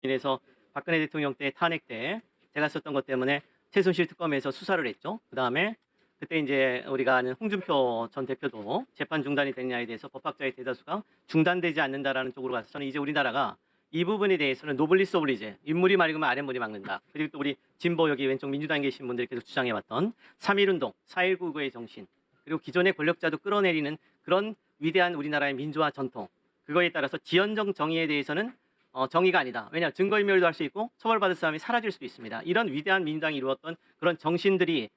이래서 박근혜 대통령 때 탄핵 때 제가 썼던 것 때문에 최순실 특검에서 수사를 했죠. 그다음에 그때 이제 우리가 아는 홍준표 전 대표도 재판 중단이 됐냐에 대해서 법학자의 대다수가 중단되지 않는다라는 쪽으로 가서 저는 이제 우리나라가 이 부분에 대해서는 노블리스 오블리제, 윗물이 맑으면 아랫물이 막는다. 그리고 또 우리 진보 여기 왼쪽 민주당에 계신 분들이 계속 주장해왔던 3.1운동, 4.19의 정신, 그리고 기존의 권력자도 끌어내리는 그런 위대한 우리나라의 민주화 전통, 그거에 따라서 지연적 정의에 대해서는 정의가 아니다. 왜냐, 증거인멸도 할 수 있고 처벌받을 사람이 사라질 수도 있습니다. 이런 위대한 민주당이 이루었던 그런 정신들이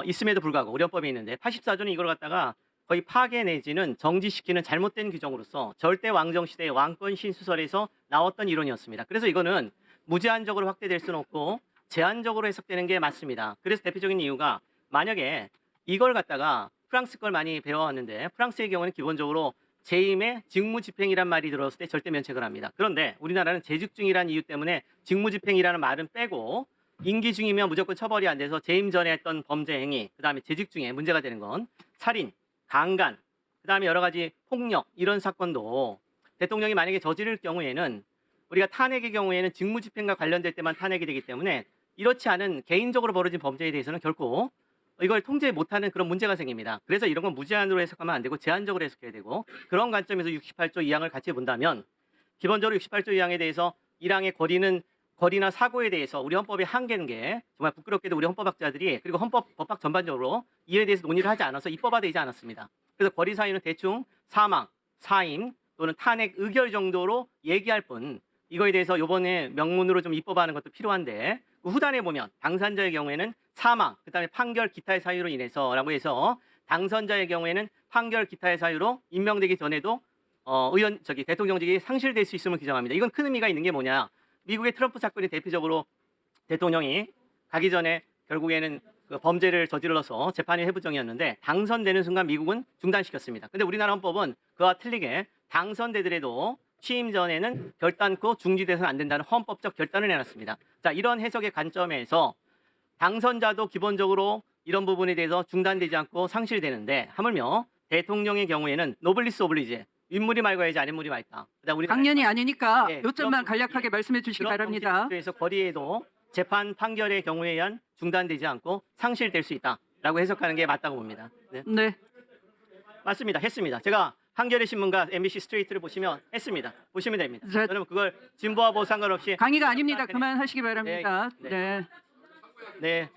있음에도 불구하고 우리 헌법에 있는데 84조는 이걸 갖다가 거의 파괴 내지는 정지시키는 잘못된 규정으로서 절대 왕정 시대의 왕권 신수설에서 나왔던 이론이었습니다. 그래서 이거는 무제한적으로 확대될 수는 없고 제한적으로 해석되는 게 맞습니다. 그래서 대표적인 이유가 만약에 이걸 갖다가 프랑스 걸 많이 배워왔는데 프랑스의 경우는 기본적으로 재임의 직무집행이란 말이 들어왔을 때 절대 면책을 합니다. 그런데 우리나라는 재직중이라는 이유 때문에 직무집행이라는 말은 빼고 임기 중이면 무조건 처벌이 안 돼서 재임 전에 했던 범죄 행위, 그다음에 재직 중에 문제가 되는 건 살인, 강간, 그다음에 여러 가지 폭력 이런 사건도 대통령이 만약에 저지를 경우에는 우리가 탄핵의 경우에는 직무집행과 관련될 때만 탄핵이 되기 때문에 이렇지 않은 개인적으로 벌어진 범죄에 대해서는 결코 이걸 통제 못하는 그런 문제가 생깁니다. 그래서 이런 건 무제한으로 해석하면 안 되고 제한적으로 해석해야 되고 그런 관점에서 68조 2항을 같이 본다면 기본적으로 68조 2항에 대해서 1항의 거리나 사고에 대해서 우리 헌법의 한계는 게 정말 부끄럽게도 우리 헌법학자들이 그리고 법학 전반적으로 이에 대해서 논의를 하지 않아서 입법화되지 않았습니다. 그래서 거리 사유는 대충 사망, 사임 또는 탄핵 의결 정도로 얘기할 뿐 이거에 대해서 이번에 명문으로 좀 입법화하는 것도 필요한데 그 후단에 보면 당선자의 경우에는 사망, 그다음에 판결 기타의 사유로 인해서라고 해서 당선자의 경우에는 판결 기타의 사유로 임명되기 전에도 대통령직이 상실될 수 있음을 규정합니다. 이건 큰 의미가 있는 게 뭐냐? 미국의 트럼프 사건이 대표적으로 대통령이 가기 전에 결국에는 그 범죄를 저질러서 재판이 회부정이었는데 당선되는 순간 미국은 중단시켰습니다. 근데 우리나라 헌법은 그와 틀리게 당선되더라도 취임 전에는 결단코 중지돼서는 안 된다는 헌법적 결단을 내놨습니다. 자, 이런 해석의 관점에서 당선자도 기본적으로 이런 부분에 대해서 중단되지 않고 상실되는데 하물며 대통령의 경우에는 노블리스 오블리제, 윗물이 맑아야지 아랫물이 맑다. 당연히 아니니까 예, 요점만 그런 간략하게 말씀해 주시기 바랍니다. 그래서 거리에도 재판 판결의 경우에 의한 중단되지 않고 상실될 수 있다라고 해석하는 게 맞다고 봅니다. 네. 네. 맞습니다. 했습니다. 제가 한겨레 신문과 MBC 스트레이트를 보시면 했습니다. 보시면 됩니다. 자, 저는 그걸 진보와 보 상관없이 강의가 아닙니다. 그만하시기 바랍니다. 네. 네. 네.